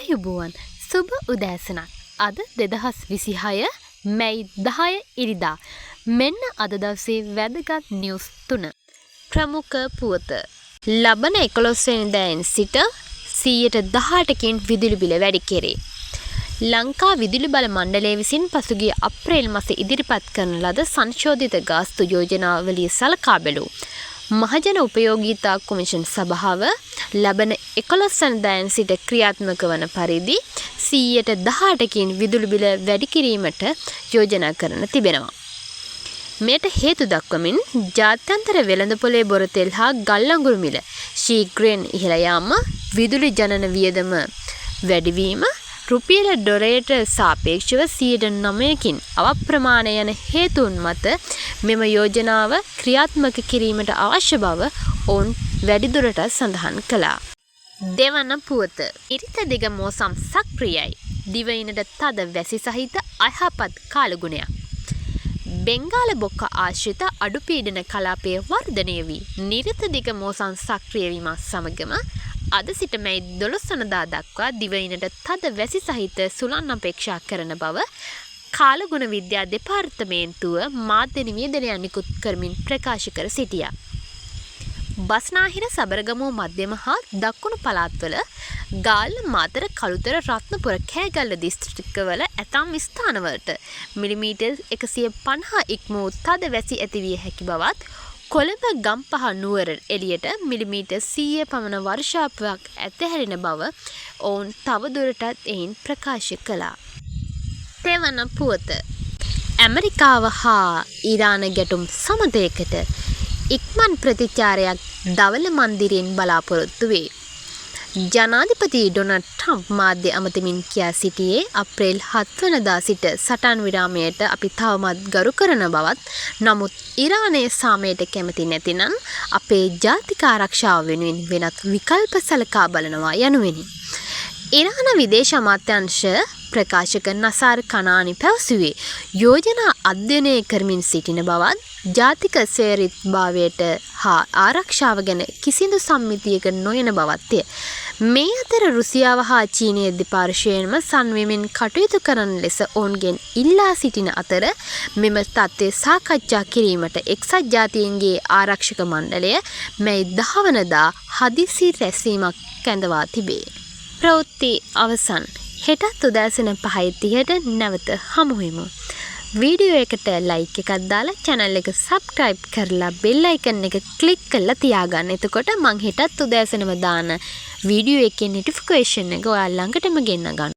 ආයුබෝවන් සුබ උදෑසනක්. අද 2026 මැයි 10 ඉරිදා. මෙන්න අද දවසේ වැදගත් නිවුස් 3. ප්‍රමුඛ පුවත. ලබන 11 වෙනිදාෙන් සිට 118කින් විදුලි බිල වැඩි කෙරේ. ලංකා විදුලි බල මණ්ඩලය විසින් පසුගිය අප්‍රේල් මාස ඉදිරිපත් කරන ලද සංශෝධිත ගාස්තු යෝජනාවලිය සලකා බැලූ මහජන උපයෝගීතා කොමිෂන් සභාව ලබන 11 වෙනිදාෙන් සිට ක්‍රියාත්මක වන පරිදි 118කින් විදුලි බිල වැඩි කිරීමට යෝජනා කරන තිබෙනවා. මෙයට හේතු දක්වමින් ජාත්‍යන්තර වෙළඳපොලේ බොරතෙල් හා ගල් අඟුරු මිල ශීඝ්‍රයෙන් ඉහළ යාම, විදුලි ජනන වියදම වැඩිවීම, රුපියල ඩොලරයට සාපේක්ෂව 9%කින් අවප්‍රමාණ යන හේතුන් මත මෙම යෝජනාව ක්‍රියාත්මක කිරීමට අවශ්‍ය බව ඔවුන් වැඩිදුරටත් සඳහන් කළා. දෙවන පුවත. ඉරිත දිග මෝසම් සක්‍රියයි. දිවයිනට තද වැසි සහිත අයහපත් කාලගුණයක්. බෙන්ගාල බොක්ක ආශ්‍රිත අඩුපීඩන කලාපය වර්ධනය වී නිරිත දිග මෝසම් සක්‍රිය වීමත් සමගම අද සිට මැයි 12 වනදා දක්වා දිවයිනට තද වැසි සහිත සුළං අපේක්ෂා කරන බව කාලගුණ විද්‍යා දෙපාර්තමේන්තුව මාධ්‍ය නිවේදනයක් නිකුත් කරමින් ප්‍රකාශ කර සිටියා. බස්නාහිර සබරගමුව මධ්‍යම හා දකුණු පළාත්වල ගාල්ල මාතර කළුතර රත්නපුර කෑගල්ල දිස්ත්‍රික්කවල ඇතම් ස්ථානවලට මිලිමීටර් 150 ඉක්මූ තද වැසි ඇතිවිය හැකි බවත් කොළඹ ගම්පහ නුවර එළියට මිලිමීටර් 100 පමණ වර්ෂාපයක් ඇතහැරෙන බව ඔවුන් තවදුරටත් එයින් ප්‍රකාශ කළා. තෙවන පුවත. ඇමරිකාව හා ඊරාන ගැටුම් සමතයකට ඉක්මන් ප්‍රතිචාරයක් දවල මන්දිරයෙන් බලාපොරොත්තු වේ. ජනාධිපති ඩොනල්ඩ් ට්‍රම්ප් මාධ්‍ය අමතමින් කියා සිටියේ අප්‍රේල් 7 වනදා සිට සටන් විරාමයට අපි තවමත් ගරු කරන බවත්, නමුත් ඉරානයේ සාමයට කැමති නැතිනම් අපේ ජාතික ආරක්ෂාව වෙනුවෙන් වෙනත් විකල්ප සලකා බලනවා යනුවෙනි. ඉරාන විදේශ අමාත්‍යාංශ ප්‍රකාශක නසාර් කනානි පැවසුවේ යෝජනා අධ්‍යයනය කරමින් සිටින බවත්, ජාතික ස්වෛරීභාවයට හා ආරක්ෂාව ගැන කිසිදු සම්මිතියක නොයන බවත්ය. මේ අතර රුසියාව හා චීනය දෙපාර්ශ්වයෙන්ම සංවේගයෙන් කටයුතු කරන ලෙස ඔවුන්ගෙන් ඉල්ලා සිටින අතර මෙම තත්ත්වය සාකච්ඡා කිරීමට එක්සත් ජාතීන්ගේ ආරක්ෂක මණ්ඩලය මැයි 10 වනදා හදිසි රැස්වීමක් කැඳවා තිබේ. ප්‍රවෘත්ති අවසන්. හෙටත් උදෑසන 5:30ට නැවත හමු වෙමු. වීඩියෝ එකට ලයික් එකක් දාලා channel එක subscribe කරලා bell icon එක click කරලා තියාගන්න. එතකොට මං හෙටත් උදෑසනම දාන වීඩියෝ එකේ notification එක ඔයාලා ළඟටම ගෙන්න ගන්නවා.